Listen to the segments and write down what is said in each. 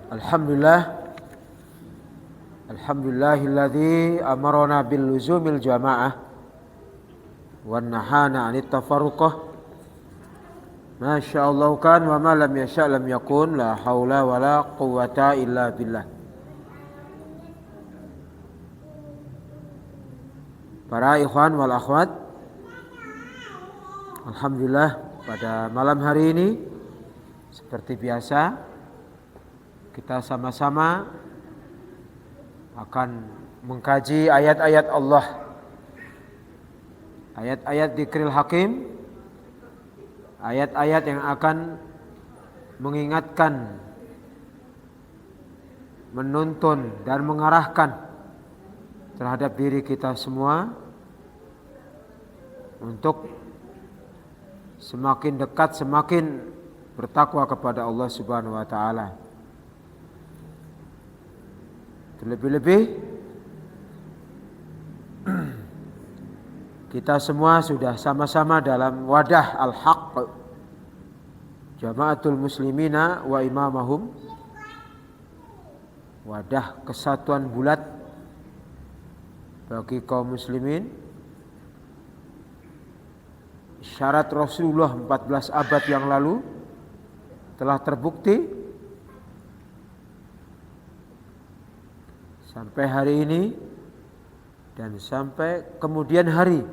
Alhamdulillahilladzi amarona bil luzumil jamaah wan nahana 'anit tafarruqah. Masyaallah kan wa ma lam yasha' lam yakun, la haula wala quwwata illa billah. Para ikhwan wal akhwat, alhamdulillah pada malam hari ini seperti biasa kita sama-sama akan mengkaji ayat-ayat Allah, ayat-ayat dzikril hakim, ayat-ayat yang akan mengingatkan, menuntun dan mengarahkan terhadap diri kita semua untuk semakin dekat, semakin bertakwa kepada Allah Subhanahu wa taala. Terlebih-lebih kita semua sudah sama-sama dalam wadah al-haq, jamaatul muslimina wa imamahum, wadah kesatuan bulat bagi kaum muslimin. Syarat Rasulullah 14 abad yang lalu telah terbukti sampai hari ini dan sampai kemudian hari.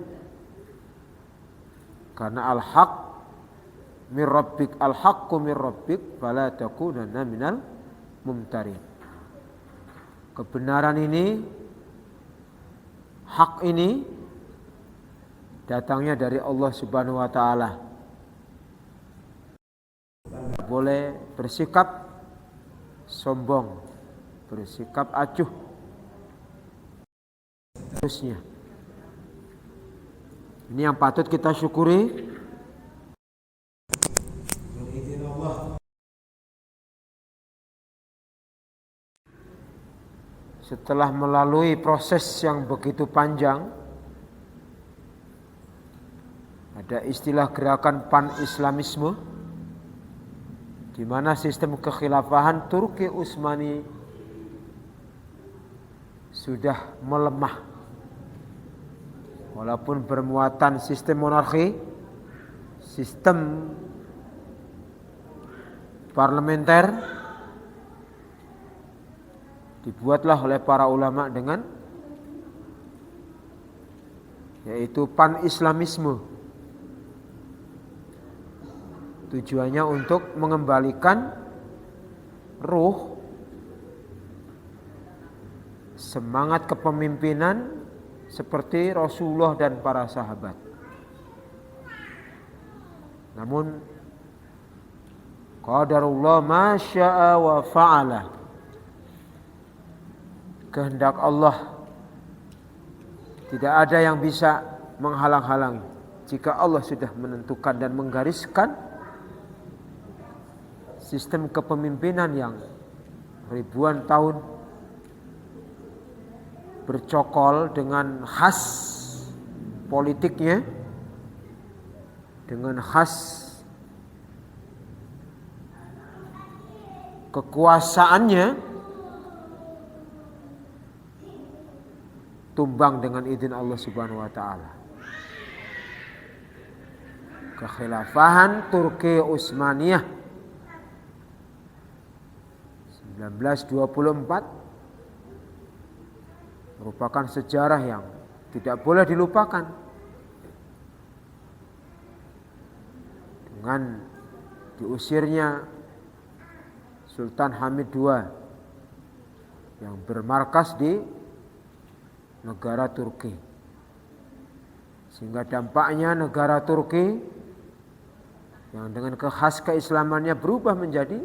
Karena al-haq mir rabbik, al-haqqu mir rabbik fala takunanna minal mumtarin. Kebenaran ini, hak ini datangnya dari Allah Subhanahu wa taala. Tidak boleh bersikap sombong, bersikap acuh terusnya. Ini yang patut kita syukuri. Setelah melalui proses yang begitu panjang, ada istilah gerakan pan-islamisme, di mana sistem kekhilafahan Turki Utsmani sudah melemah. Walaupun bermuatan sistem monarki, sistem parlementer, dibuatlah oleh para ulama dengan yaitu pan-islamisme. Tujuannya untuk mengembalikan ruh, semangat kepemimpinan seperti Rasulullah dan para sahabat. Namun qadarullah ma syaa wa fa'ala. Kehendak Allah tidak ada yang bisa menghalang-halangi. Jika Allah sudah menentukan dan menggariskan sistem kepemimpinan yang ribuan tahun bercokol dengan khas politiknya, dengan khas kekuasaannya, tumbang dengan izin Allah Subhanahu wa taala. Kekhilafahan Turki Utsmaniyah 1924 merupakan sejarah yang tidak boleh dilupakan. Dengan diusirnya Sultan Hamid II yang bermarkas di negara Turki, sehingga dampaknya negara Turki yang dengan khas keislamannya berubah menjadi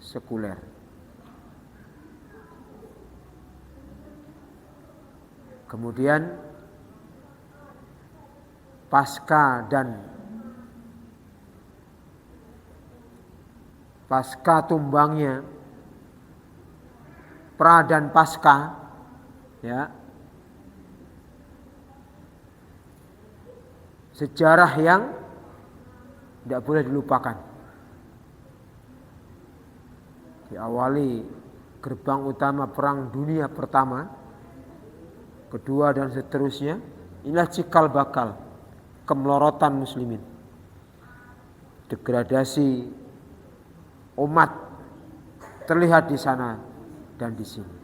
sekuler. Kemudian pasca tumbangnya pra dan pasca, ya, sejarah yang tidak boleh dilupakan. Diawali gerbang utama Perang Dunia Pertama, kedua dan seterusnya. Inilah cikal bakal kemelorotan muslimin, degradasi umat terlihat di sana dan di sini.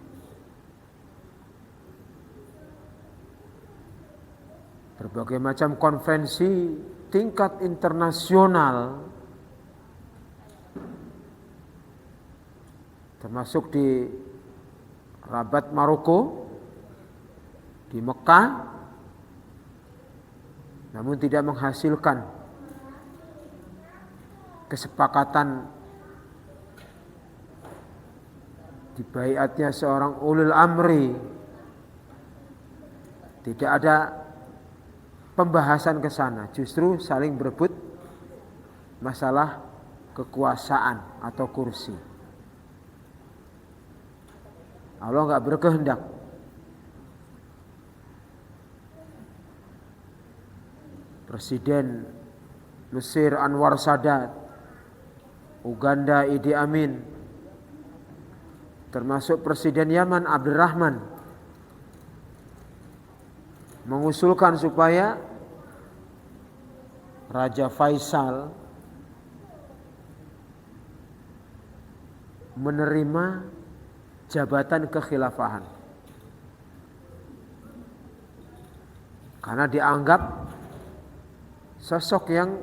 Berbagai macam konferensi tingkat internasional, termasuk di Rabat, Maroko, di Mekah, namun tidak menghasilkan kesepakatan di baiatnya seorang ulul amri. Tidak ada pembahasan ke sana, justru saling berebut masalah kekuasaan atau kursi. Allah enggak berkehendak. Presiden Mesir Anwar Sadat, Uganda Idi Amin, termasuk Presiden Yaman Abdurrahman, mengusulkan supaya Raja Faisal menerima jabatan kekhilafahan, karena dianggap sosok yang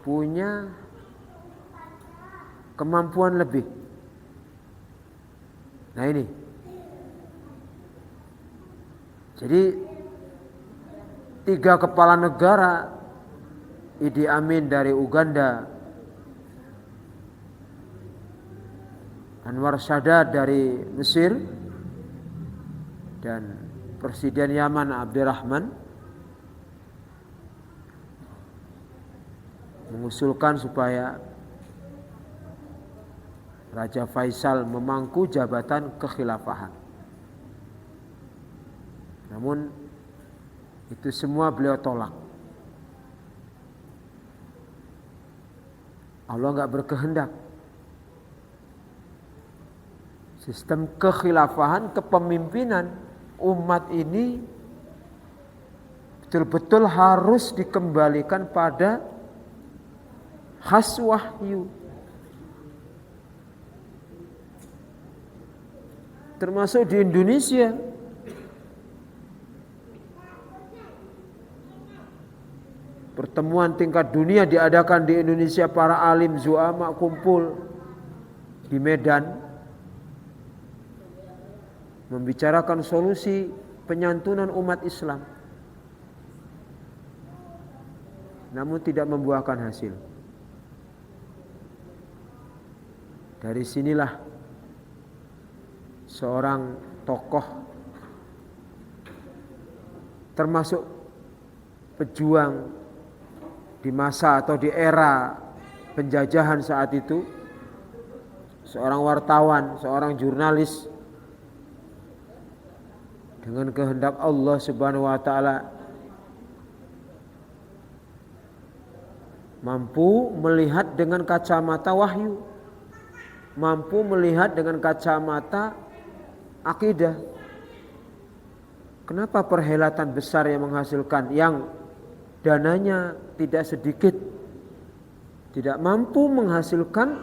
punya kemampuan lebih. Nah ini, jadi 3 kepala negara, Idi Amin dari Uganda, Anwar Sadat dari Mesir, dan Presiden Yaman Abdurrahman, mengusulkan supaya Raja Faisal memangku jabatan kekhilafahan. Namun itu semua beliau tolak. Allah enggak berkehendak. Sistem kekhilafahan, kepemimpinan umat ini betul-betul harus dikembalikan pada khas wahyu. Termasuk di Indonesia. Pertemuan tingkat dunia diadakan di Indonesia, para alim zuama kumpul di Medan membicarakan solusi penyantunan umat Islam. Namun tidak membuahkan hasil. Dari sinilah seorang tokoh termasuk pejuang di masa atau di era penjajahan saat itu, seorang wartawan, seorang jurnalis, dengan kehendak Allah Subhanahu wa taala mampu melihat dengan kacamata wahyu, mampu melihat dengan kacamata akidah. Kenapa perhelatan besar yang menghasilkan, yang dananya tidak sedikit, tidak mampu menghasilkan,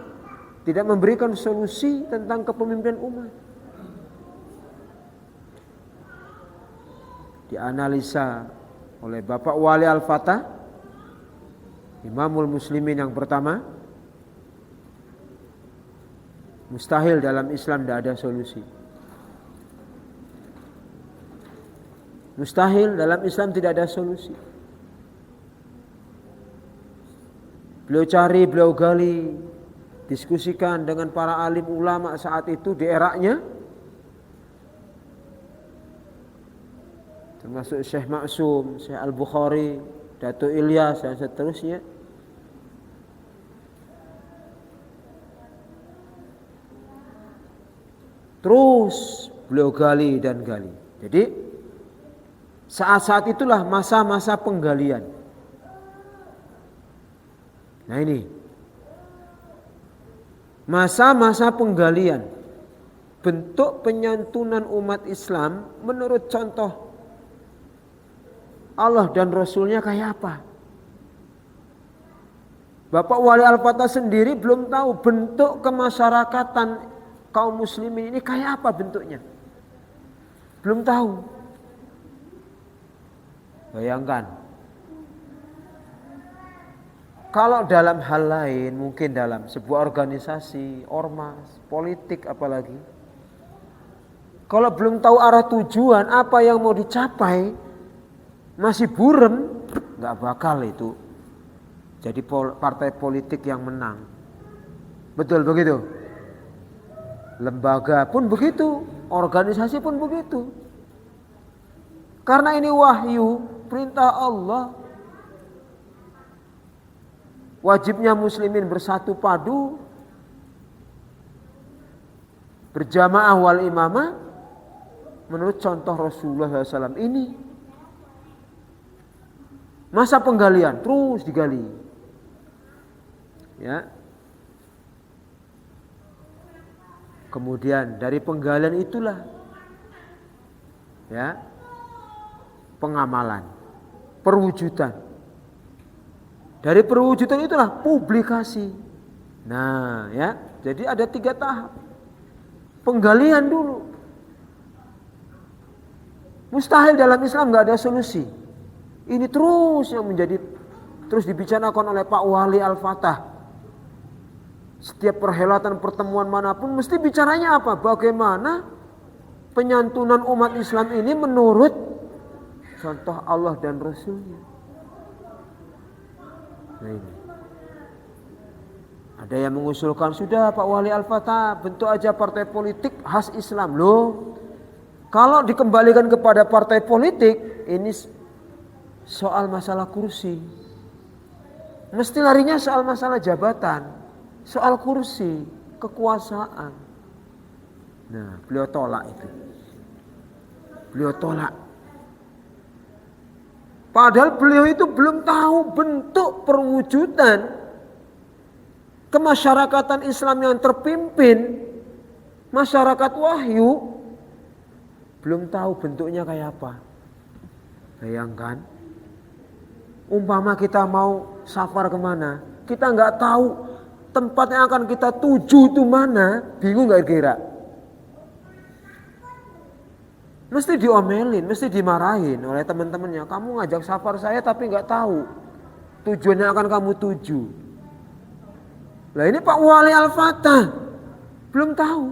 tidak memberikan solusi tentang kepemimpinan umat? Dianalisa oleh Bapak Wali Al-Fatah, Imamul Muslimin yang pertama. Mustahil dalam Islam tidak ada solusi. Mustahil dalam Islam tidak ada solusi. Beliau cari, beliau gali, diskusikan dengan para alim ulama saat itu di eranya, termasuk Syekh Maksum, Syekh Al-Bukhari, Dato' Ilyas dan seterusnya. Terus beliau gali dan gali. Jadi saat-saat itulah masa-masa penggalian. Nah ini masa-masa penggalian bentuk penyantunan umat Islam menurut contoh Allah dan Rasulnya kayak apa. Bapak Wali Al-Fatah sendiri belum tahu bentuk kemasyarakatan kaum muslimin ini kayak apa bentuknya. Belum tahu. Bayangkan. Kalau dalam hal lain, mungkin dalam sebuah organisasi, ormas, politik apalagi. Kalau belum tahu arah tujuan, apa yang mau dicapai, masih buram, nggak bakal itu jadi partai politik yang menang. Betul begitu? Lembaga pun begitu, organisasi pun begitu. Karena ini wahyu, perintah Allah. Wajibnya muslimin bersatu padu, berjamaah wal imamah, menurut contoh Rasulullah SAW ini. Masa penggalian, terus digali. Ya. Kemudian dari penggalian itulah ya pengamalan, perwujudan. Dari perwujudan itulah publikasi. Nah, ya, jadi ada 3 tahap. Penggalian dulu. Mustahil dalam Islam nggak ada solusi. Ini terus yang menjadi terus dibicarakan oleh Pak Wali Al-Fatah. Setiap perhelatan pertemuan manapun mesti bicaranya apa? Bagaimana penyantunan umat Islam ini menurut contoh Allah dan Rasulnya. Nah ini. Ada yang mengusulkan sudah Pak Wali Al-Fatah bentuk aja partai politik khas Islam. Loh, kalau dikembalikan kepada partai politik ini soal masalah kursi. Mesti larinya soal masalah jabatan, soal kursi, kekuasaan. Nah, beliau tolak itu. Beliau tolak. Padahal beliau itu belum tahu bentuk perwujudan kemasyarakatan Islam yang terpimpin, masyarakat wahyu, belum tahu bentuknya kayak apa. Bayangkan, umpama kita mau safar kemana, kita nggak tahu tempat yang akan kita tuju itu mana, bingung nggak kira? Mesti diomelin, mesti dimarahin oleh teman-temannya. Kamu ngajak safar saya tapi nggak tahu tujuan yang akan kamu tuju. Lah ini Pak Wali Al-Fatah belum tahu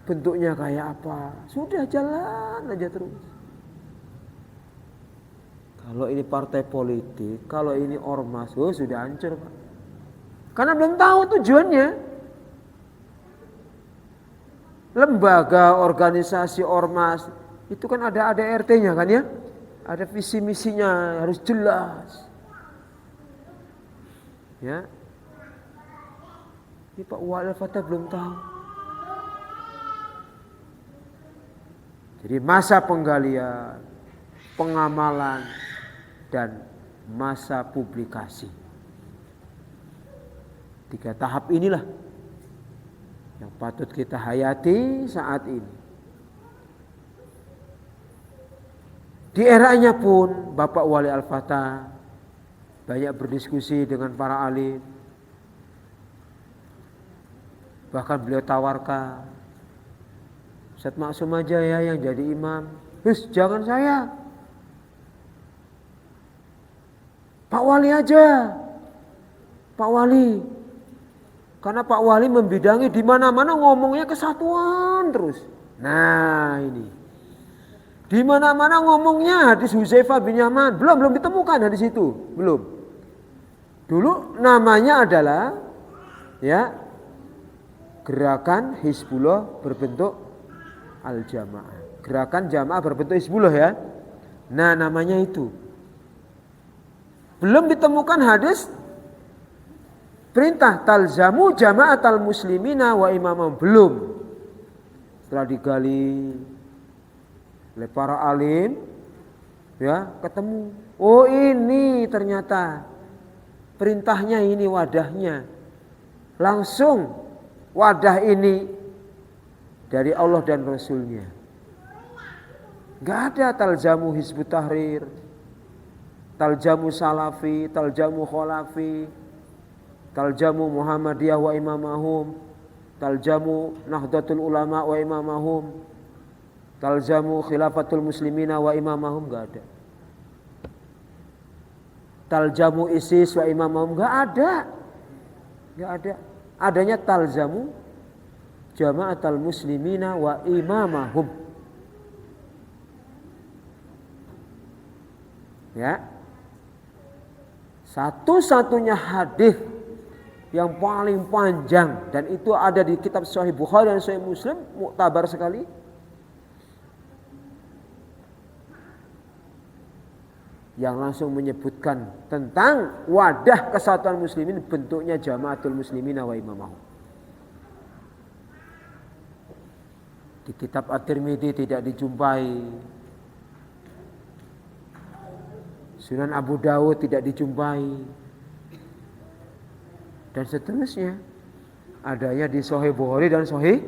bentuknya kayak apa. Sudah jalan aja terus. Kalau ini partai politik, kalau ini ormas, sudah hancur Pak. Karena belum tahu tujuannya. Lembaga, organisasi, ormas itu kan ada ADRT-nya kan ya, ada visi misinya harus jelas. Ya, ini Pak Wali Al-Fatah belum tahu. Jadi masa penggalian, pengamalan, dan masa publikasi. 3 tahap inilah yang patut kita hayati saat ini. Di eranya pun Bapak Wali Al-Fatah banyak berdiskusi dengan para alim. Bahkan beliau tawarkan, Ustaz Maksum aja ya yang jadi imam. Jangan saya. Pak Wali aja. Pak Wali. Karena Pak Wali membidangi di mana-mana ngomongnya kesatuan terus. Nah ini, di mana-mana ngomongnya hadis Hudzaifah bin Yaman. Belum ditemukan hadis itu, belum. Dulu namanya adalah ya gerakan Hizbullah berbentuk al-jamaah. Gerakan jamaah berbentuk Hizbullah ya. Nah namanya itu. Belum ditemukan hadis perintah talzamu jama'atal muslimina wa imamam, belum. Setelah digali oleh para alim ya ketemu, oh ini ternyata perintahnya, ini wadahnya. Langsung wadah ini dari Allah dan Rasulnya. Gak ada taljamu Hizbut Tahrir, taljamu Salafi, taljamu Khalafi, taljamu Muhammadiyah wa imamahum, taljamu Nahdlatul Ulama wa imamahum, taljamu Khilafatul Muslimina wa imamahum. Gak ada. Taljamu ISIS wa imamahum. Gak ada. Gak ada. Adanya taljamu Jama'atul Muslimina wa imamahum. Ya. Satu-satunya hadis yang paling panjang dan itu ada di kitab Sahih Bukhari dan Sahih Muslim, muktabar sekali. Yang langsung menyebutkan tentang wadah kesatuan muslimin, bentuknya Jama'atul Muslimina wa imamahum. Di kitab At-Tirmidzi tidak dijumpai, Sunan Abu Dawud tidak dijumpai, dan seterusnya. Adanya di Sahih Bukhari dan Sahih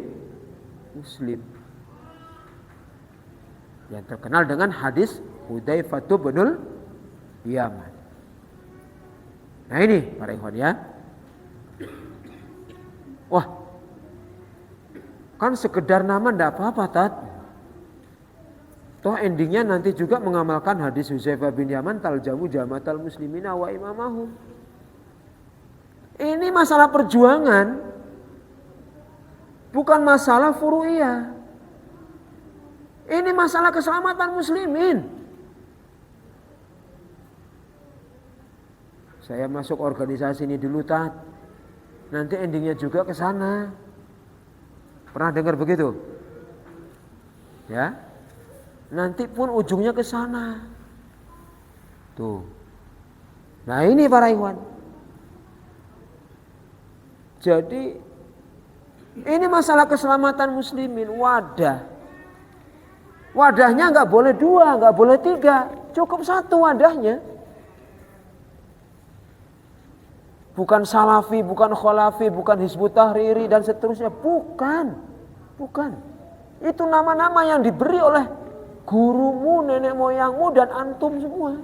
Muslim, yang terkenal dengan hadis Hudzaifah bin Yaman. Nah ini para ikhwan ya. Wah, kan sekedar nama ndak apa-apa tat. Toh endingnya nanti juga mengamalkan hadis Hudzaifah bin Yaman, taljamu jama'atul muslimina wa imamahum. Ini masalah perjuangan, bukan masalah furu'iyah. Ini masalah keselamatan muslimin. Saya masuk organisasi ini dulu tat, nanti endingnya juga ke sana. Pernah dengar begitu? Ya, nanti pun ujungnya ke sana. Tuh. Nah ini para ikhwan. Jadi ini masalah keselamatan muslimin, wadah. Wadahnya nggak boleh 2, nggak boleh 3, cukup 1 wadahnya. Bukan Salafi, bukan Khalafi, bukan Hizbut Tahriri dan seterusnya. Bukan. Itu nama-nama yang diberi oleh gurumu, nenek moyangmu dan antum semua.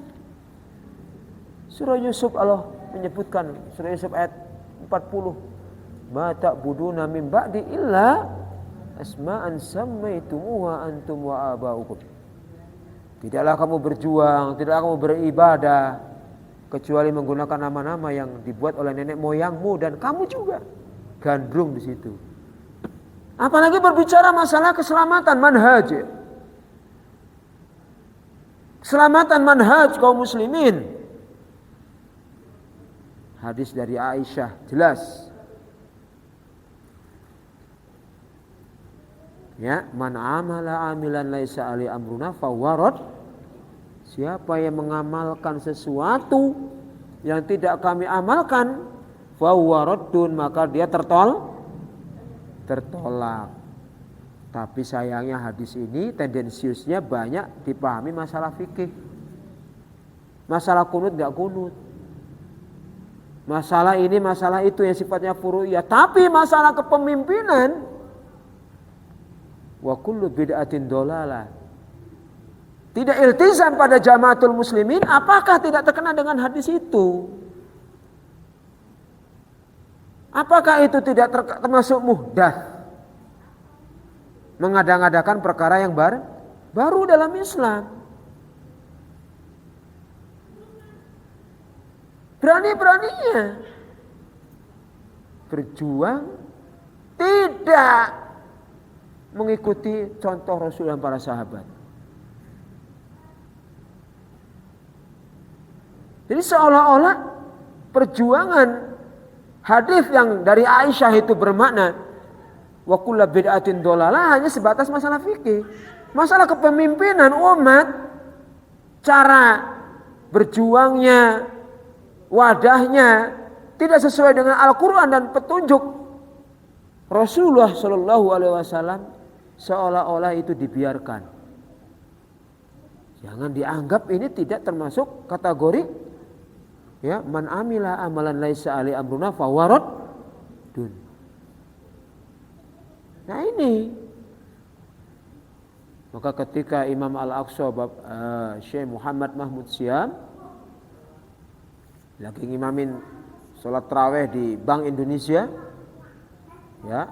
Surah Yusuf Allah menyebutkan, surah Yusuf ayat 40. Ma ta'buduna min ba'di illa asma'an sammaitumuha antum wa aba'ukum. Tidaklah kamu berjuang, tidaklah kamu beribadah kecuali menggunakan nama-nama yang dibuat oleh nenek moyangmu dan kamu juga gandrung di situ. Apalagi berbicara masalah keselamatan manhaj. Keselamatan manhaj kaum muslimin. Hadis dari Aisyah jelas. Ya, man amala amilan laisa ali amruna fawarad. Siapa yang mengamalkan sesuatu yang tidak kami amalkan, fawaradun, maka dia tertolak. Tapi sayangnya hadis ini tendensiusnya banyak dipahami masalah fikih. Masalah kunut enggak kunut. Masalah ini, masalah itu yang sifatnya furu'iyah. Tapi masalah kepemimpinan, wa kullu bid'atin dolalah, tidak iltizam pada jamaatul muslimin, apakah tidak terkena dengan hadis itu? Apakah itu tidak termasuk muhdath? Mengada-ngadakan perkara yang baru dalam Islam. Berani-beraninya berjuang tidak mengikuti contoh Rasul dan para sahabat. Jadi seolah-olah perjuangan hadis yang dari Aisyah itu bermakna wa kullu bid'atin dhalalah hanya sebatas masalah fikih. Masalah kepemimpinan umat, cara berjuangnya, wadahnya tidak sesuai dengan Al-Qur'an dan petunjuk Rasulullah sallallahu alaihi wasallam, seolah-olah itu dibiarkan. Jangan dianggap ini tidak termasuk kategori ya, man amila amalan laisa ali amruna fawarad dun. Nah ini Maka ketika Imam Al-Aqsa Syekh Muhammad Mahmud Syam lagi ngimamin sholat tarawih di Bank Indonesia, ya,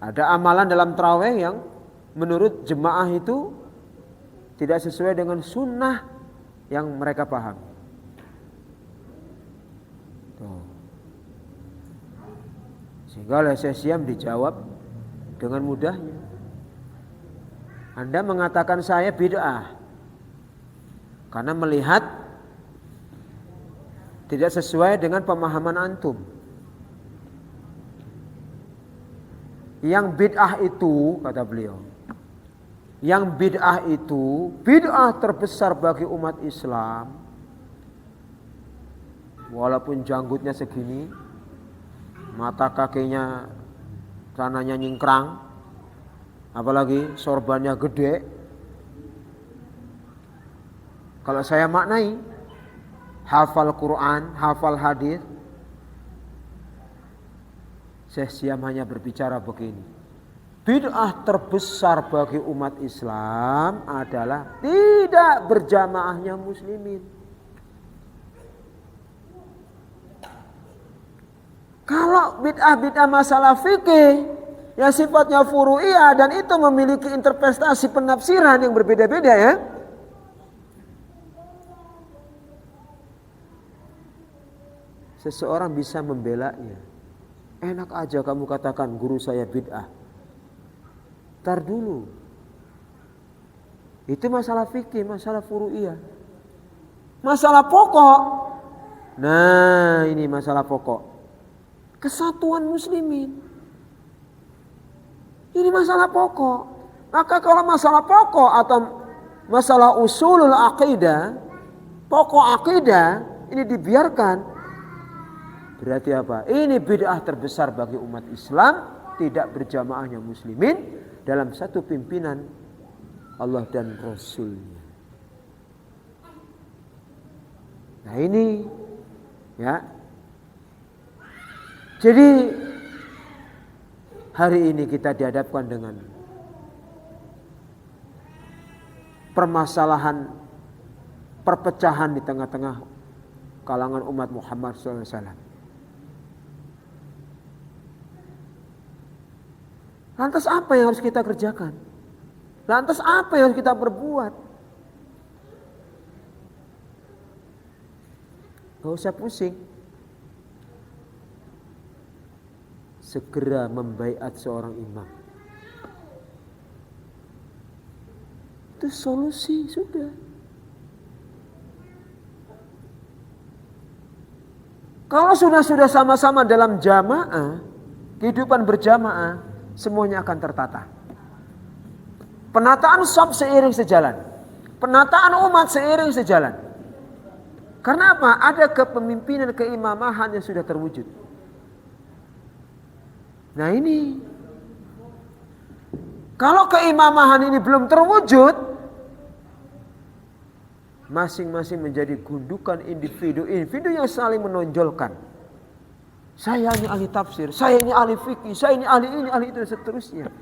ada amalan dalam tarawih yang menurut jemaah itu tidak sesuai dengan sunnah yang mereka pahami. Sehingga oleh Syekh Syam dijawab dengan mudahnya, Anda mengatakan saya bid'ah karena melihat tidak sesuai dengan pemahaman antum. Yang bid'ah itu, kata beliau, yang bid'ah itu, bid'ah terbesar bagi umat Islam, walaupun janggutnya segini, mata kakinya sananya nyingkrang, apalagi sorbannya gede. Kalau saya maknai, hafal Quran, hafal hadis, Syekh Syam hanya berbicara begini, bid'ah terbesar bagi umat Islam adalah tidak berjamaahnya muslimin. Kalau bid'ah-bid'ah masalah fikih yang sifatnya furu'iyah dan itu memiliki interpretasi penafsiran yang berbeda-beda, ya, seseorang bisa membelanya. Enak aja kamu katakan guru saya bid'ah. Tar dulu. Itu masalah fikih, masalah furu'iyah. Masalah pokok. Nah, ini masalah pokok. Kesatuan muslimin. Ini masalah pokok. Maka kalau masalah pokok atau masalah usulul aqidah, pokok aqidah ini dibiarkan, berarti apa? Ini bid'ah terbesar bagi umat Islam, tidak berjamaahnya muslimin dalam satu pimpinan Allah dan Rasulnya. Nah ini, ya. Jadi hari ini kita dihadapkan dengan permasalahan perpecahan di tengah-tengah kalangan umat Muhammad SAW. Lantas apa yang harus kita kerjakan? Lantas apa yang harus kita perbuat? Gak usah pusing. Segera membaiat seorang imam. Itu solusi, sudah. Kalau sudah sama-sama dalam jamaah, kehidupan berjamaah, semuanya akan tertata. Penataan shaf seiring sejalan. Penataan umat seiring sejalan. Karena apa? Ada kepemimpinan, keimamahan yang sudah terwujud. Nah ini, kalau keimamahan ini belum terwujud, masing-masing menjadi gundukan individu-individu yang saling menonjolkan. Saya ini ahli tafsir, saya ini ahli fikih, saya ini ahli itu dan seterusnya.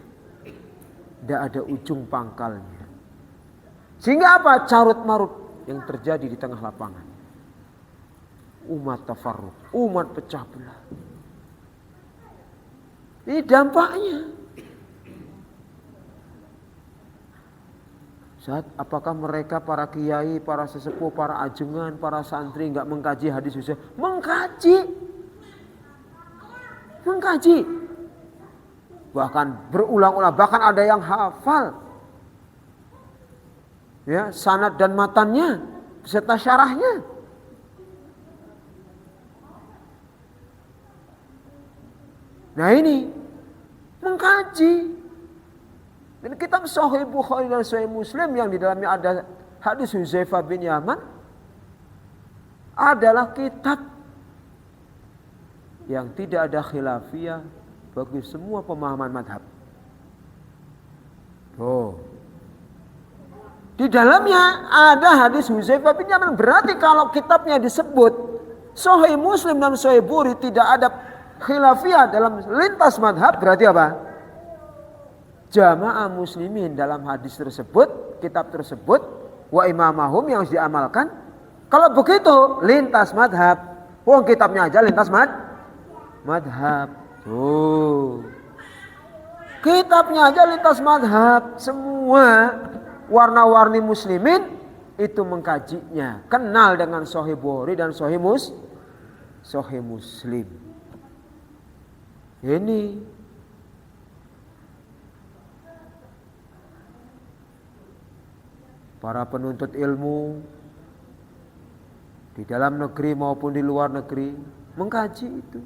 Tidak ada ujung pangkalnya. Sehingga apa? Carut marut yang terjadi di tengah lapangan. Umat tafarruq, umat pecah belah. Ini dampaknya. Saat apakah mereka para kiai, para sesepuh, para ajengan, para santri enggak mengkaji hadis Husain? Mengkaji. Bahkan berulang-ulang, bahkan ada yang hafal. Ya, sanad dan matannya beserta syarahnya. Nah ini mengkaji. Dan kitab Sahih Bukhari dan Sahih Muslim yang di dalamnya ada hadis Hudzaifah bin Yaman adalah kitab yang tidak ada khilafiyah bagi semua pemahaman madhab. Di dalamnya ada hadis Hudzaifah bin Yaman. Berarti kalau kitabnya disebut Sahih Muslim dan Sahih Bukhari tidak ada khilafiyah dalam lintas madhab, berarti apa? jamaah muslimin dalam hadis tersebut, kitab tersebut, wa imamahum yang harus diamalkan. Kalau begitu lintas madhab. Wong kitabnya aja lintas madhab. Tuh. Kitabnya aja lintas madhab. Semua warna-warni muslimin itu mengkajinya. Kenal dengan Sahih Bukhari dan Sahih Muslim. Ini para penuntut ilmu di dalam negeri maupun di luar negeri mengkaji itu.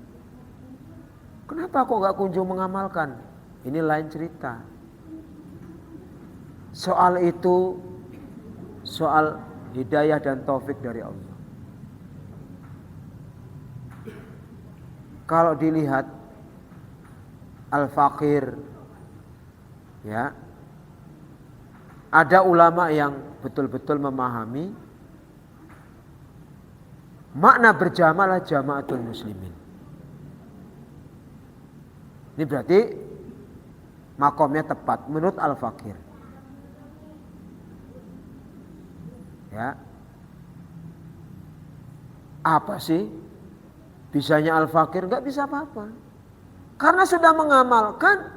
Kenapa kok gak kunjung mengamalkan? Ini lain cerita. Soal itu soal hidayah dan taufik dari Allah. Kalau dilihat Al-Faqir, ya, ada ulama yang betul-betul memahami makna berjamaah jamaatul muslimin. Ini berarti makomnya tepat menurut Al-Faqir. Ya. Apa sih bisanya Al-Faqir? Enggak bisa apa-apa. Karena sudah mengamalkan,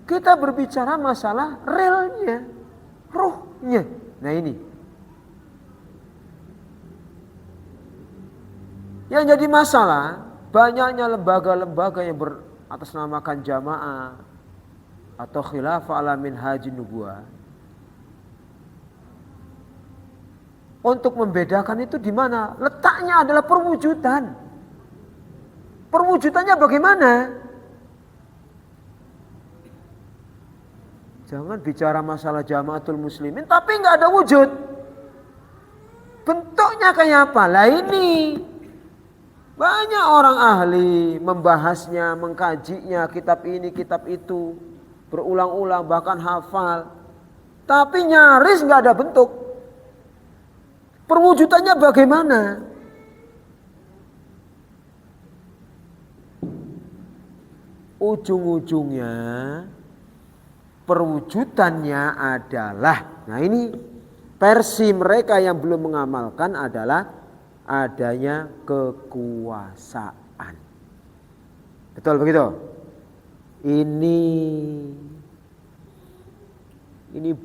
kita berbicara masalah realnya, ruhnya. Nah ini. Yang jadi masalah, banyaknya lembaga-lembaga yang beratasnamakan jamaah atau khilafah ala minhajin nubuwah. Untuk membedakan itu di mana? Letaknya adalah perwujudan. Perwujudannya bagaimana? Jangan bicara masalah jamaatul muslimin tapi nggak ada wujud. Bentuknya kayak apa? Lah ini banyak orang ahli membahasnya, mengkajinya, kitab ini, kitab itu, berulang-ulang bahkan hafal. Tapi nyaris nggak ada bentuk. Perwujudannya bagaimana? Ujung-ujungnya perwujudannya adalah, nah ini versi mereka yang belum mengamalkan adalah adanya kekuasaan. Betul begitu? Ini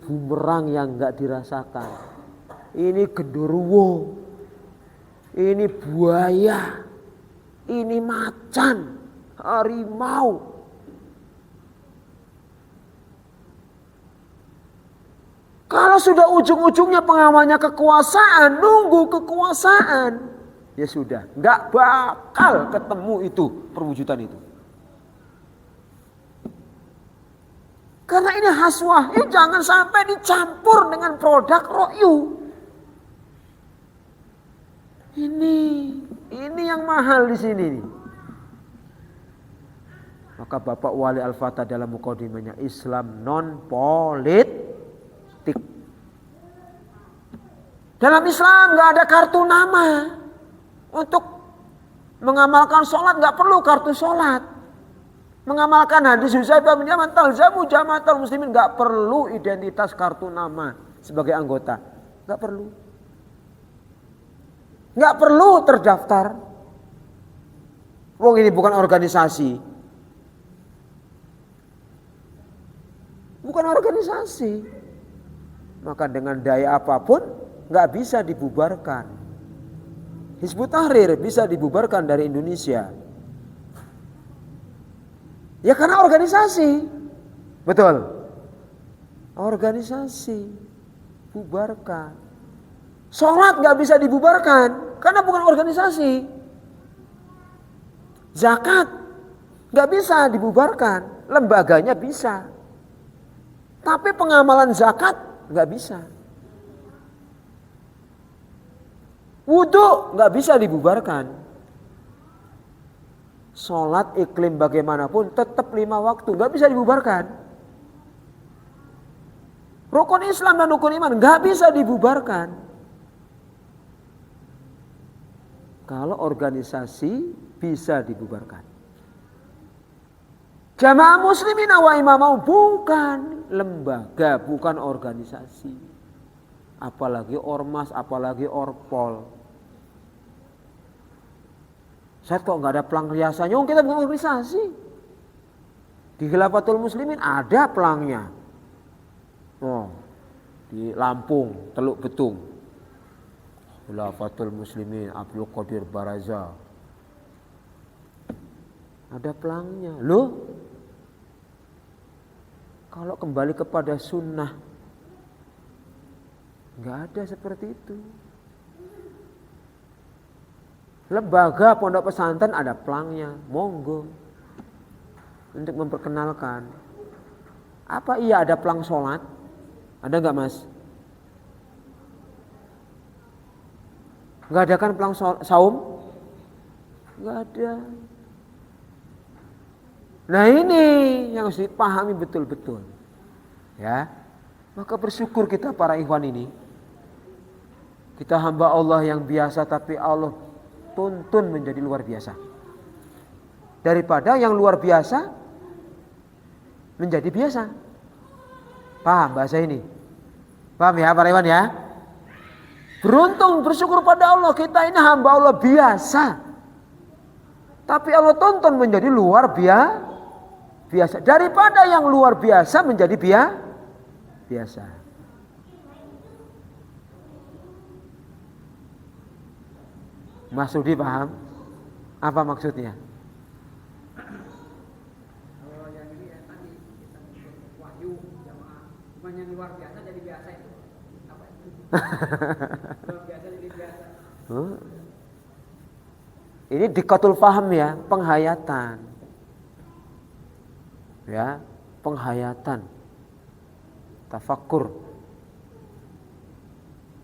bumerang yang enggak dirasakan. Ini genderuwo. Ini buaya. Ini macan, harimau. Kalau sudah ujung-ujungnya pengamalnya kekuasaan, nunggu kekuasaan, ya sudah, nggak bakal ketemu itu perwujudan itu. Karena ini haswah, jangan sampai dicampur dengan produk ro'yu. Ini yang mahal di sini nih. Maka Bapak Wali Al-Fatah dalam mukadimahnya, Islam non politik. Dalam Islam nggak ada kartu nama. Untuk mengamalkan sholat nggak perlu kartu sholat. Mengamalkan hadis Huzaifah bin Yaman, talzamu jamaatul muslimin, nggak perlu identitas kartu nama sebagai anggota, nggak perlu. Nggak perlu terdaftar. Wong ini bukan organisasi. Bukan organisasi. Maka dengan daya apapun nggak bisa dibubarkan. Hizbut Tahrir bisa dibubarkan dari Indonesia. Ya karena organisasi. Betul. Organisasi. Bubarkan. Sholat nggak bisa dibubarkan karena bukan organisasi. Zakat nggak bisa dibubarkan, lembaganya bisa. Tapi pengamalan zakat nggak bisa. Wudu nggak bisa dibubarkan. Sholat iklim bagaimanapun tetap 5 waktu, nggak bisa dibubarkan. Rukun Islam dan rukun iman nggak bisa dibubarkan. Kalau organisasi bisa dibubarkan. Jamaah muslimin wa imamau bukan lembaga, bukan organisasi. Apalagi ormas, apalagi orpol. Saya kok nggak ada pelang riasannya? Kita bukan organisasi. Di Khilafatul Muslimin ada pelangnya. Oh, di Lampung, Teluk Betung. Khilafatul Muslimin Abdul Qadir Baraza. Ada pelangnya. Loh, kalau kembali kepada sunnah, nggak ada seperti itu. Lembaga pondok pesantren ada pelangnya, monggo untuk memperkenalkan. Apa iya ada pelang sholat? Ada nggak mas? Nggak ada kan pelang saum? Nggak ada. Nah ini yang harus dipahami betul-betul. Ya, maka bersyukur kita para ikhwan ini. Kita hamba Allah yang biasa tapi Allah tuntun menjadi luar biasa. Daripada yang luar biasa menjadi biasa. Paham bahasa ini? Paham ya para ikhwan ya? Beruntung bersyukur pada Allah kita ini hamba Allah biasa. Tapi Allah tuntun menjadi luar biasa. Daripada yang luar biasa menjadi biasa. Mas Sudi paham? Apa maksudnya? Kalau yang ini ya tadi kita wahyu jamaah, cuma yang luar biasa jadi biasa itu. Apa itu? Luar biasa jadi biasa. Ini dikotul faham ya, penghayatan. Ya, penghayatan. Tafakkur.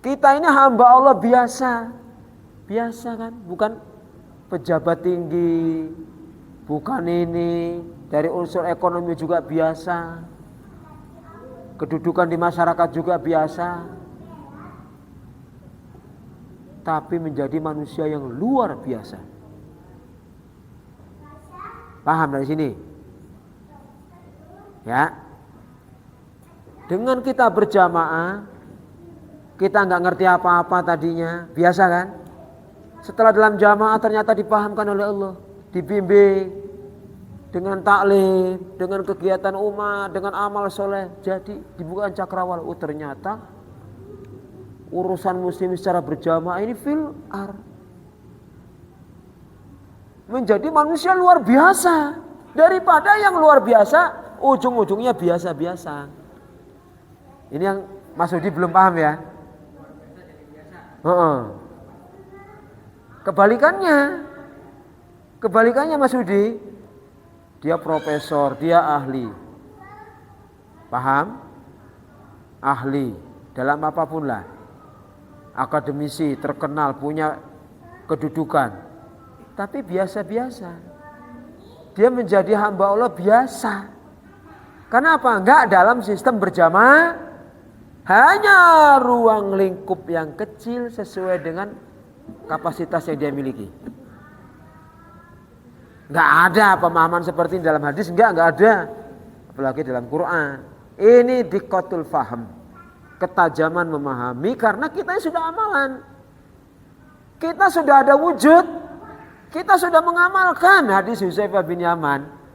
Kita ini hamba Allah biasa. Biasa kan, bukan pejabat tinggi, bukan ini, dari unsur ekonomi juga biasa, kedudukan di masyarakat juga biasa, tapi menjadi manusia yang luar biasa. Paham dari sini? Ya, dengan kita berjamaah, kita nggak ngerti apa-apa tadinya, biasa kan? Setelah dalam jamaah ternyata dipahamkan oleh Allah, dibimbing dengan taklim, dengan kegiatan umat, dengan amal soleh, jadi dibuka cakrawala. Oh ternyata urusan muslim secara berjamaah ini menjadi manusia luar biasa. Daripada yang luar biasa, ujung-ujungnya biasa-biasa. Ini yang Mas Hudi belum paham ya? Kebalikannya Mas Hudi, dia profesor, dia ahli, paham? Ahli dalam apapun lah, akademisi terkenal, punya kedudukan, tapi biasa-biasa. Dia menjadi hamba Allah biasa. Kenapa? Enggak dalam sistem berjamaah, hanya ruang lingkup yang kecil sesuai dengan kapasitas yang dia miliki. Enggak ada pemahaman seperti ini dalam hadis, enggak ada. Apalagi dalam Quran. Ini dikotul faham, ketajaman memahami, karena kita sudah amalan. Kita sudah ada wujud, kita sudah mengamalkan hadis Hudzaifah bin Yaman.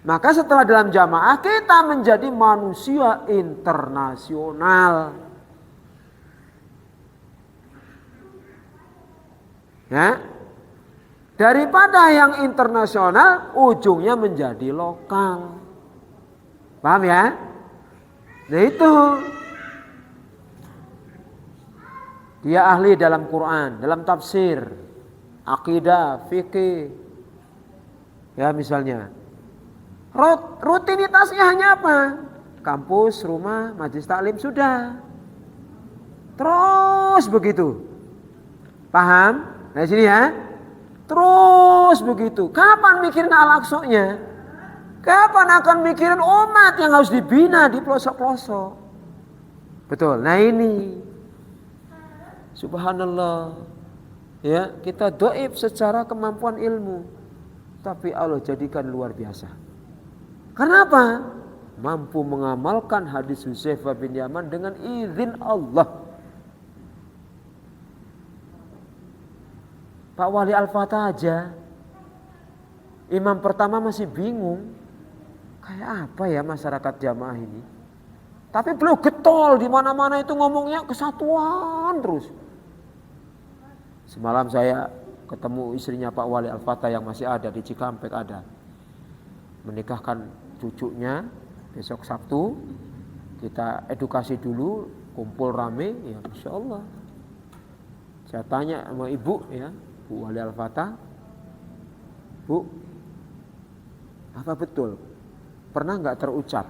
Maka setelah dalam jamaah kita menjadi manusia internasional. Ya, daripada yang internasional ujungnya menjadi lokal. Paham ya? Nah itu dia ahli dalam Quran, dalam tafsir, akidah, fikih. Ya misalnya rutinitasnya hanya apa? Kampus, rumah, majelis taklim, sudah. Terus begitu. Paham? Nah sini ya, terus begitu. Kapan mikirin Al-Aqsa-nya? Kapan akan mikirin umat yang harus dibina di pelosok-pelosok? Betul. Nah ini, subhanallah, ya kita dhaif secara kemampuan ilmu, tapi Allah jadikan luar biasa. Karena apa? Mampu mengamalkan hadis Hudzaifah bin Yaman dengan izin Allah. Pak Wali Al-Fatah aja, imam pertama masih bingung. Kayak apa ya masyarakat jamaah ini? Tapi beliau getol, di mana-mana itu ngomongnya kesatuan terus. Semalam saya ketemu istrinya Pak Wali Al-Fatah yang masih ada di Cikampek ada. Menikahkan cucunya besok Sabtu. Kita edukasi dulu, kumpul rame, ya Insya Allah. Saya tanya sama ibu ya, Bu Wali Al-Fatah, Bu, apa betul? Pernah nggak terucap?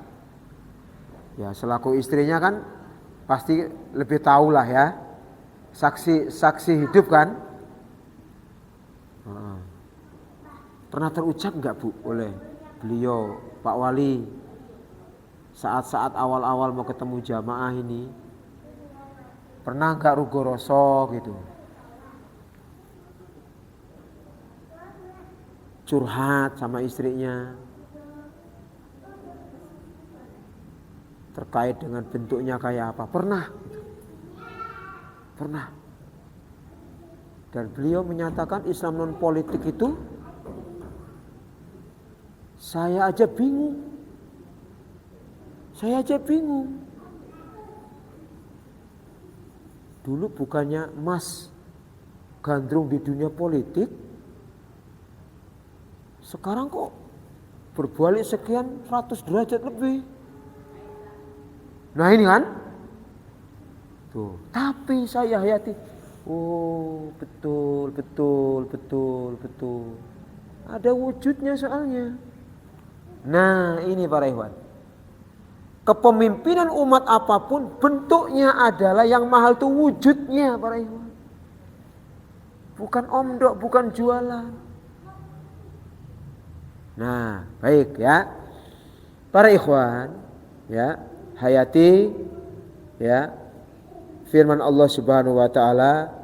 Ya selaku istrinya kan pasti lebih tahu lah ya, saksi hidup kan. Pernah terucap nggak Bu oleh beliau Pak Wali saat-saat awal-awal mau ketemu jamaah ini? Pernah nggak rugoroso gitu? Curhat sama istrinya terkait dengan bentuknya kayak apa? Pernah. Dan beliau menyatakan Islam non politik itu saya aja bingung. Dulu bukannya Mas gandrung di dunia politik, sekarang kok berbalik sekian 100 derajat lebih. Nah ini kan, tuh. Tapi saya hayati, oh betul. Ada wujudnya soalnya. Nah ini para ikhwan, kepemimpinan umat apapun bentuknya adalah yang mahal tuh wujudnya para ikhwan. Bukan omdok, bukan jualan. Nah, baik ya. Para ikhwan, ya, hayati ya firman Allah Subhanahu wa taala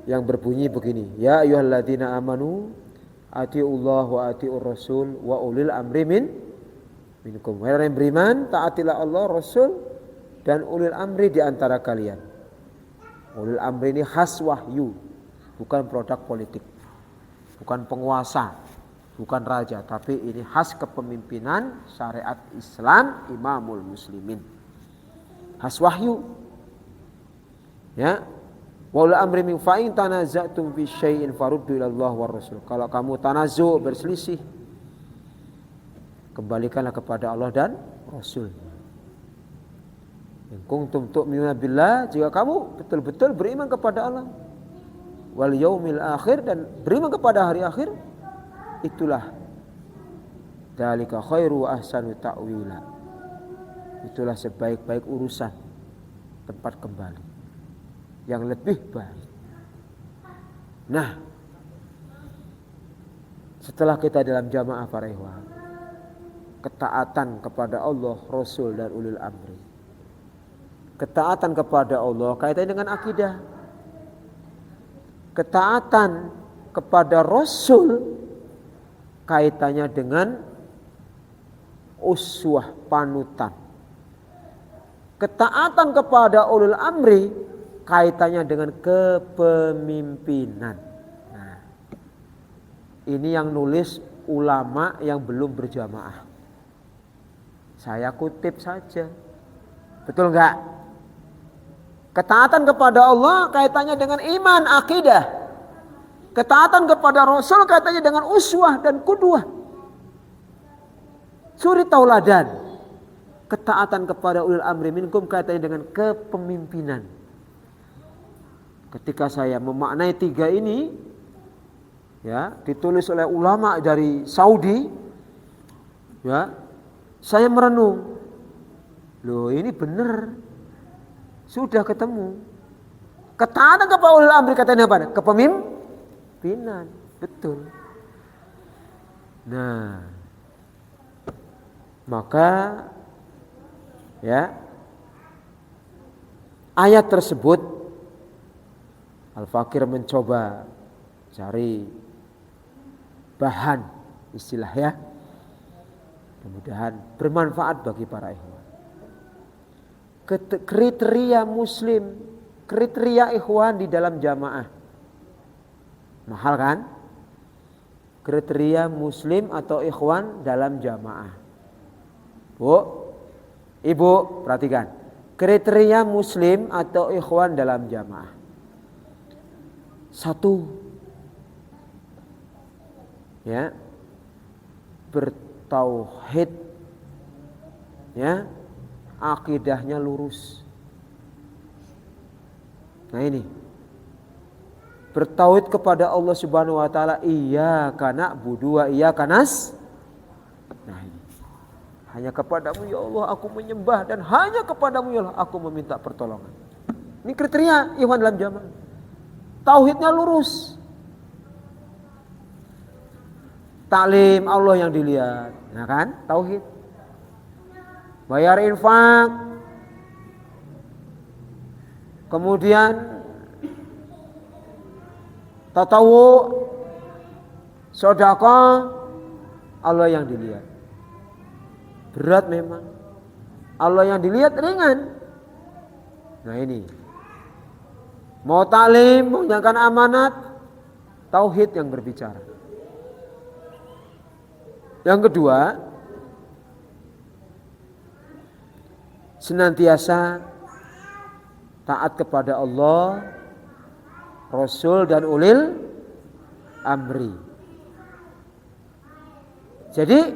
yang berbunyi begini, ya ayyuhalladzina amanu atiullah wa atiur rasul wa ulil amri minkum. Wahai orang yang beriman, taatilah Allah, Rasul dan ulil amri di antara kalian. Ulil amri ini khas wahyu, bukan produk politik, bukan penguasa, bukan raja, tapi ini khas kepemimpinan syariat Islam, imamul muslimin, khas wahyu. Ya, wa ulil amri min fa'in tanaza'tum fi syai'in faruddu ila Allah war rasul. Kalau kamu tanazu, berselisih, kembalikanlah kepada Allah dan Rasul. In kuntum tu'minuna billah, jika kamu betul-betul beriman kepada Allah wal yaumil akhir dan beriman kepada hari akhir, itulah dzalika khairu wa ahsanu ta'wila. Itulah sebaik-baik urusan, tempat kembali yang lebih baik. Nah, setelah kita dalam jamaah para ikhwan, ketaatan kepada Allah, Rasul dan ulil amri. Ketaatan kepada Allah kaitannya dengan akidah. Ketaatan kepada Rasul kaitannya dengan uswah, panutan. Ketaatan kepada ulil amri kaitannya dengan kepemimpinan. Nah, ini yang nulis ulama yang belum berjamaah. Saya kutip saja. Betul enggak? Ketaatan kepada Allah kaitannya dengan iman, akidah. Ketaatan kepada Rasul kaitannya dengan uswah dan qudwah, suri tauladan. Ketaatan kepada ulil amri minkum kaitannya dengan kepemimpinan. Ketika saya memaknai tiga ini, ya, ditulis oleh ulama dari Saudi, ya, saya merenung, loh ini benar, sudah ketemu. Ketaatan kepada ulil amri katanya apa? Kepemimpinan, betul. Nah, maka ya ayat tersebut Al-Fakir mencoba cari bahan istilah ya. Mudah-mudahan bermanfaat bagi para ikhwan. Kriteria muslim, kriteria ikhwan di dalam jamaah. Mahal kan? Kriteria muslim atau ikhwan dalam jamaah. Bu, ibu perhatikan. Kriteria muslim atau ikhwan dalam jamaah. 1. Ya. Bertauhid. Ya. Akidahnya lurus. Nah ini. Bertauhid kepada Allah Subhanahu wa taala, iyyaka na'budu wa iyyaka nas. Nah ini. Hanya kepadamu ya Allah aku menyembah dan hanya kepadamu ya Allah aku meminta pertolongan. Ini kriteria ikhwan dalam jamaah. Tauhidnya lurus. Taklim Allah yang dilihat. Nah kan? Tauhid. Bayar infak. Kemudian tatawu, sedekah, Allah yang dilihat. Berat memang. Allah yang dilihat ringan. Nah ini. Mau taklim, mau menjalankan amanat, tauhid yang berbicara. Yang kedua, senantiasa taat kepada Allah, Rasul dan ulil amri. Jadi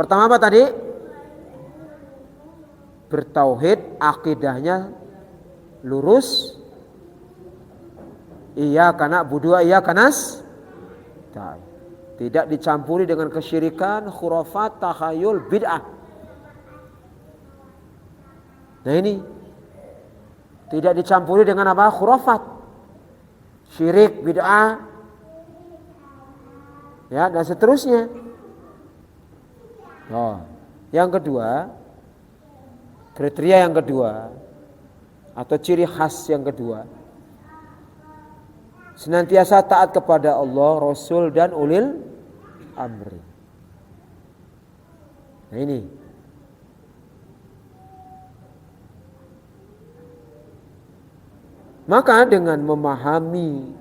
pertama apa tadi? Bertauhid, akidahnya lurus. Iyyaka na'budu wa iyyaka nasta'in. Tidak dicampuri dengan kesyirikan, khurafat, takhayul, bid'ah. Nah ini tidak dicampuri dengan apa? Khurafat, syirik, bid'ah, ya dan seterusnya. Oh, yang kedua, kriteria yang kedua atau ciri khas yang kedua, senantiasa taat kepada Allah, Rasul dan ulil amri. Nah ini. Maka dengan memahami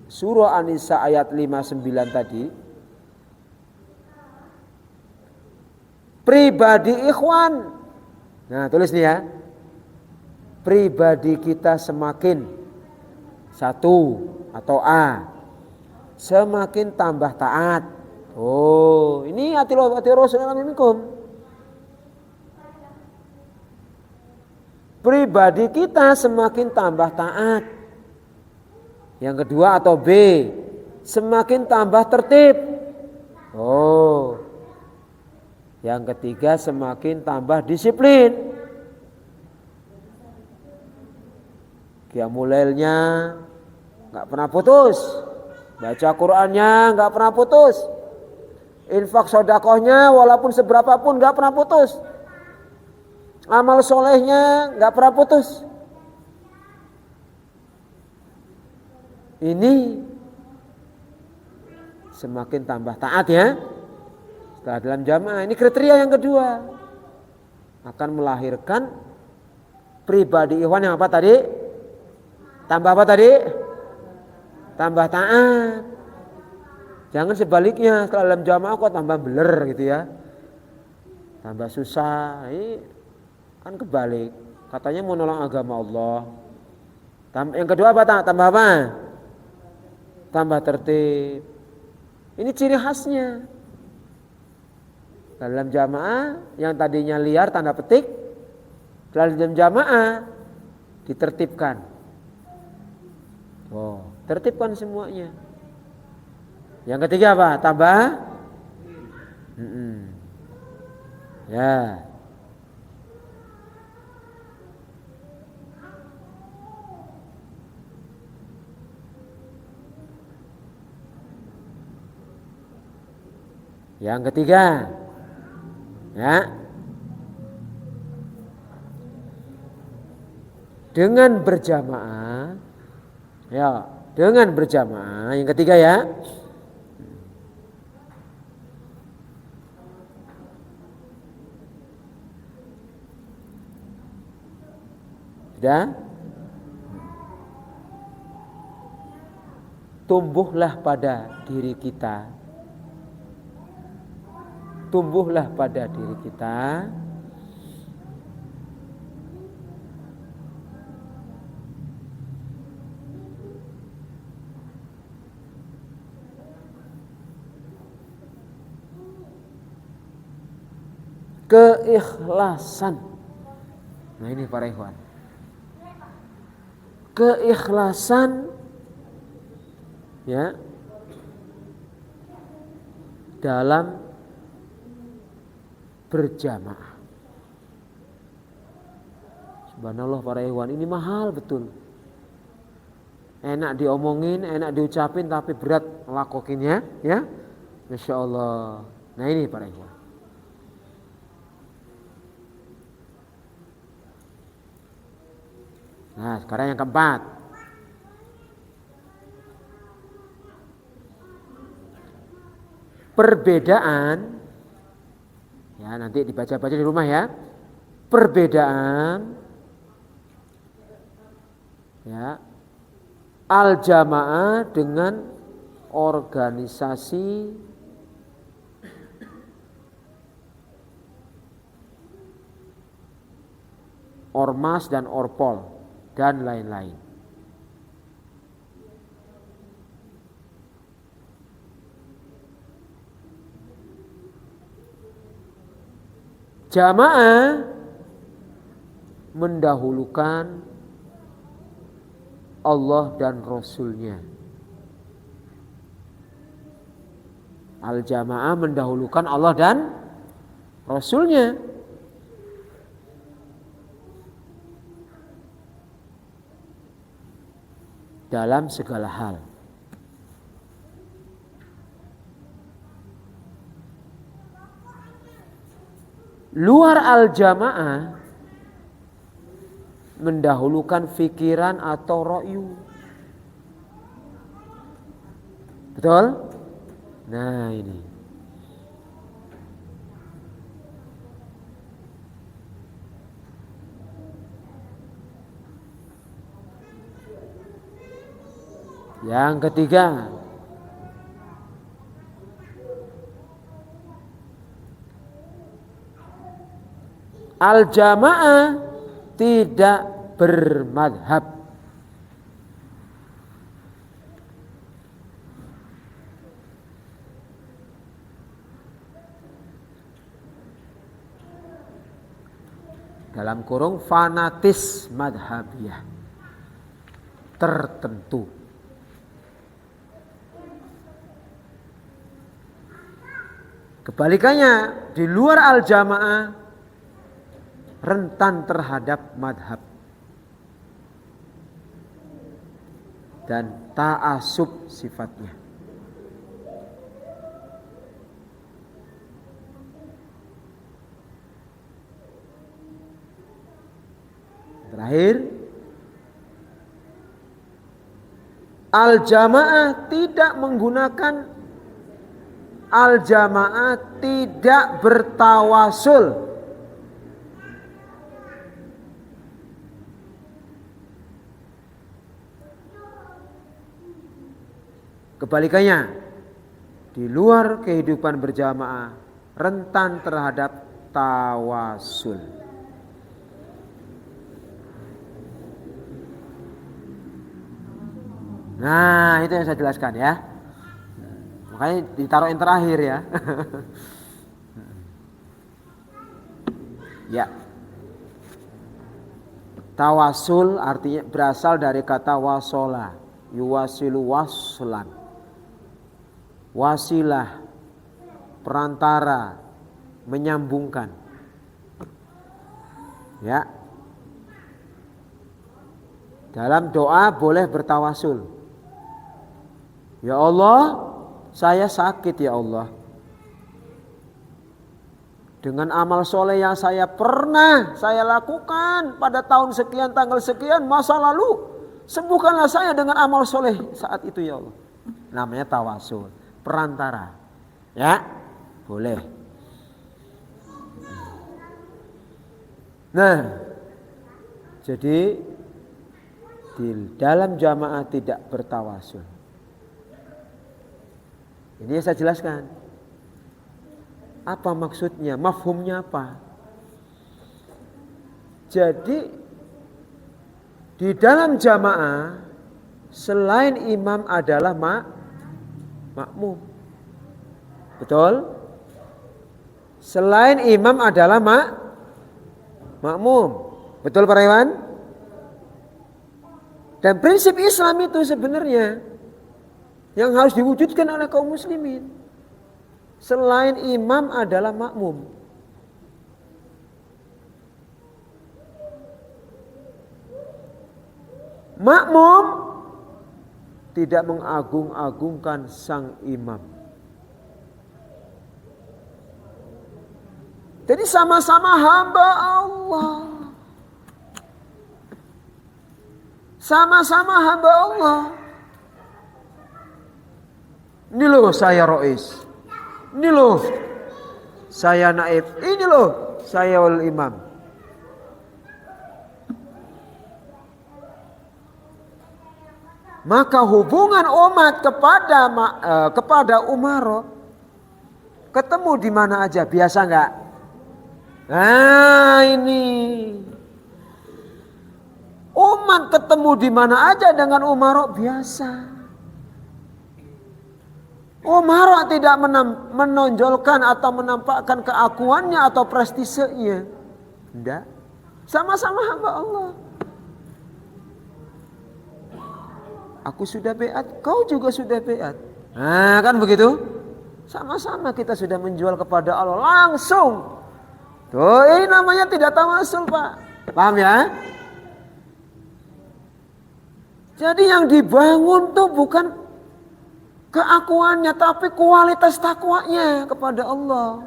surah An-Nisa ayat 59 tadi, pribadi ikhwan. Nah, tulis nih ya. Pribadi kita semakin satu atau A, semakin tambah taat. Oh, ini atiullah Rasulullah minkum. Pribadi kita semakin tambah taat. Yang kedua atau B, semakin tambah tertib. Oh. Yang ketiga semakin tambah disiplin. Qiyamul lailnya enggak pernah putus. Baca Qur'annya enggak pernah putus. Infak sedekahnya walaupun seberapa pun enggak pernah putus. Amal solehnya enggak pernah putus. Ini semakin tambah taat ya. Setelah dalam jamaah, ini kriteria yang kedua. Akan melahirkan pribadi ikhwan yang apa tadi? Tambah apa tadi? Tambah taat. Jangan sebaliknya, setelah dalam jamaah kok tambah beler gitu ya. Tambah susah. Ini kan kebalik. Katanya mau nolong agama Allah. Yang kedua apa? Tambah apa? Tambah tertib. Ini ciri khasnya. Dalam jamaah yang tadinya liar tanda petik, dalam jamaah ditertibkan. Oh, tertibkan semuanya. Yang ketiga apa? Tambah. Ya. Yang ketiga, ya, dengan berjamaah, ya, dengan berjamaah. Yang ketiga ya, Sudah? Tumbuhlah pada diri kita. Tumbuhlah pada diri kita keikhlasan. Nah ini para ikhwan. Keikhlasan ya dalam berjamaah. Subhanallah para ikhwan, ini mahal betul. Enak diomongin, enak diucapin, tapi berat ngelakokinnya, ya. Masya Allah. Nah ini para ikhwan. Nah sekarang yang keempat. Perbedaan, ya nanti dibaca-baca di rumah ya. Perbedaan, ya, al-jamaah dengan organisasi ormas dan orpol dan lain-lain. Jamaah mendahulukan Allah dan Rasulnya. Al-jamaah mendahulukan Allah dan Rasulnya. Dalam segala hal. Luar al-jamaah mendahulukan fikiran atau ra'yu. Betul? Nah ini. Yang ketiga, al-jamaah tidak bermadhab. Dalam kurung fanatis madhabiyah tertentu. Kebalikannya, di luar al-jamaah rentan terhadap madhab dan ta'asub sifatnya. Terakhir, al-jamaah tidak menggunakan, al-jamaah tidak bertawasul. Kebalikannya, di luar kehidupan berjamaah rentan terhadap tawasul. Nah, itu yang saya jelaskan ya. Makanya ditaruh yang terakhir ya. Ya. Tawasul artinya berasal dari kata wasola, yuwasilu waslan. Wasilah, perantara, menyambungkan. Ya. Dalam doa boleh bertawasul. Ya Allah, saya sakit ya Allah. Dengan amal soleh yang saya lakukan pada tahun sekian, tanggal sekian, masa lalu, sembuhkanlah saya dengan amal soleh saat itu ya Allah. Namanya tawasul, perantara. Ya, boleh. Nah, Jadi di dalam jamaah tidak bertawasul. Ini yang saya jelaskan. Apa maksudnya? Mafhumnya apa? Jadi di dalam jamaah selain imam adalah makmum. Betul? Selain imam adalah makmum. Betul para ikhwan? Dan prinsip Islam itu sebenarnya yang harus diwujudkan oleh kaum muslimin. Selain imam adalah makmum. Makmum tidak mengagung-agungkan sang imam. Jadi sama-sama hamba Allah. Sama-sama hamba Allah. Ini loh saya Rois. Ini loh saya naib. Ini loh saya wal imam. Maka hubungan umat kepada Umar ketemu di mana aja, biasa enggak? Nah ini umat ketemu di mana aja dengan Umar biasa. Umar tidak menonjolkan atau menampakkan keakuannya atau prestisenya. Tidak. Sama-sama hamba Allah. Aku sudah beat, kau juga sudah beat. Nah kan begitu. Sama-sama kita sudah menjual kepada Allah langsung. Tuh ini namanya tidak tawasul Pak. Paham ya? Jadi yang dibangun tuh bukan keakuannya tapi kualitas takwanya kepada Allah.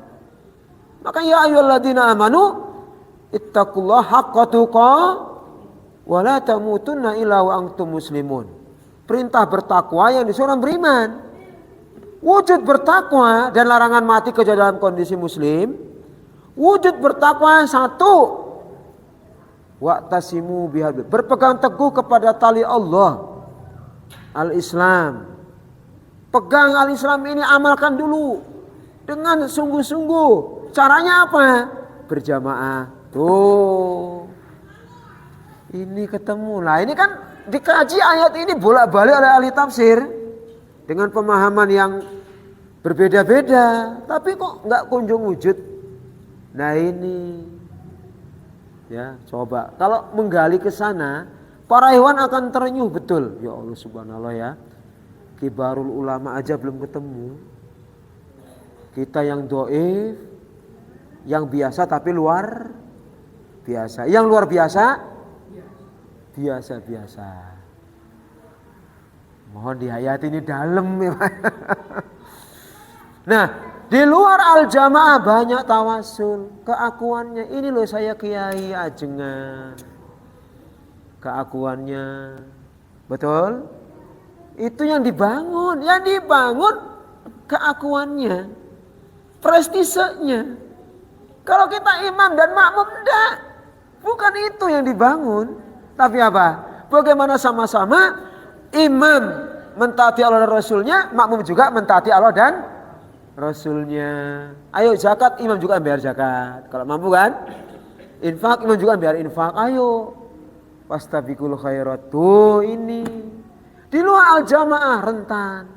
Maka ya ayyuhalladzina amanu ittaqullaha haqqa tuqah wa la tamutunna illa wa antum muslimun. Perintah bertakwa yang disuruh beriman. Wujud bertakwa dan larangan mati ke dalam kondisi muslim. Wujud bertakwa yang satu. Wa'tasimu bihablillah. Berpegang teguh kepada tali Allah. Al-Islam. Pegang al-Islam ini, amalkan dulu dengan sungguh-sungguh. Caranya apa? Berjamaah. Tuh. Ini ketemu. Nah ini kan dikaji ayat ini bolak-balik oleh ahli tafsir dengan pemahaman yang berbeda-beda. Tapi kok nggak kunjung wujud? Nah ini, ya coba. Kalau menggali ke sana, para hewan akan terenyuh betul. Ya Allah subhanallah ya. Kibarul ulama aja belum ketemu. Kita yang doif, yang biasa tapi luar biasa. Yang luar biasa, biasa-biasa. Mohon dihayati ini dalam ya. Nah, di luar al-jamaah banyak tawasul. Keakuannya, ini loh saya kiai ajengan. Keakuannya, betul? Itu yang dibangun. Yang dibangun keakuannya, prestisenya. Kalau kita imam dan makmum enggak. Bukan itu yang dibangun. Tapi apa? Bagaimana sama-sama imam mentaati Allah dan Rasulnya, makmum juga mentaati Allah dan Rasulnya. Ayo zakat, imam juga bayar zakat. Kalau mampu kan? Infak, imam juga bayar infak. Ayo. Fastabiqul khairat. Tuh ini. Di luar al-jamaah rentan.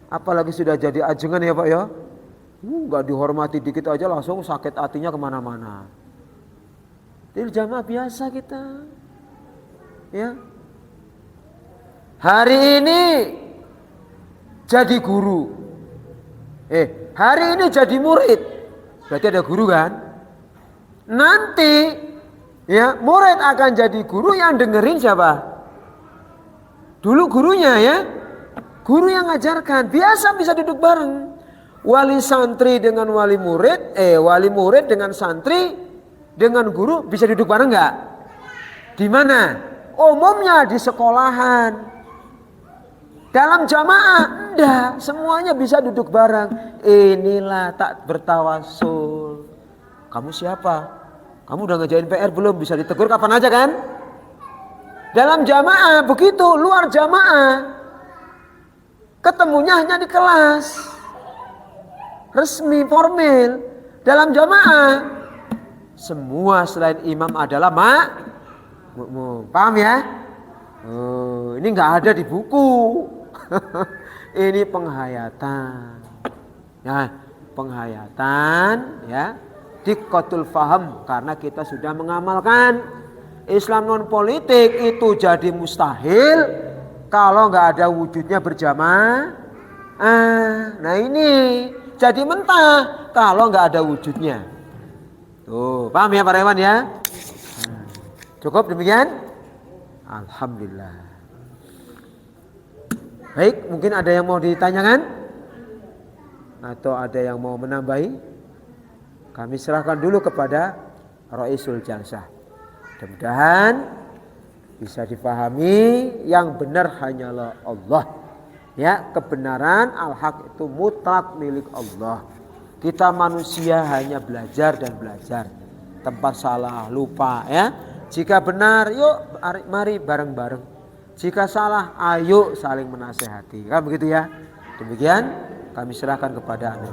Apalagi sudah jadi ajengan ya Pak ya. Enggak dihormati dikit aja langsung sakit hatinya kemana-mana. Di jamaah biasa kita. Ya. Hari ini jadi guru. Hari ini jadi murid. Berarti ada guru kan? Nanti ya, murid akan jadi guru, yang dengerin siapa? Dulu gurunya ya. Guru yang ngajarkan. Biasa bisa duduk bareng. Wali santri dengan wali murid, wali murid dengan santri dengan guru bisa duduk bareng enggak? Di mana? Umumnya di sekolahan. Dalam jamaah enggak, semuanya bisa duduk bareng. Inilah tak bertawasul. Kamu siapa? Kamu udah ngerjain PR belum? Bisa ditegur kapan aja kan? Dalam jamaah begitu, luar jamaah ketemunya hanya di kelas resmi formal. Dalam jamaah semua selain imam adalah makmum. Paham ya? Oh, ini nggak ada di buku. Ini penghayatan. Nah, penghayatan ya. Diqqatul faham karena kita sudah mengamalkan Islam non politik itu jadi mustahil kalau nggak ada wujudnya berjamaah. Nah ini jadi mentah kalau nggak ada wujudnya. Tuh, paham ya Pak Rewan ya? Cukup demikian? Alhamdulillah. Baik, mungkin ada yang mau ditanyakan? Atau ada yang mau menambahi? Kami serahkan dulu kepada Raisul Jalsah. Mudah-mudahan bisa difahami yang benar hanyalah Allah. Ya, kebenaran al-haq itu mutlak milik Allah. Kita manusia hanya belajar dan belajar. Tempat salah, lupa ya. Jika benar, yuk mari bareng-bareng. Jika salah, ayo saling menasehati. Kan begitu ya? Demikian kami serahkan kepada Anda.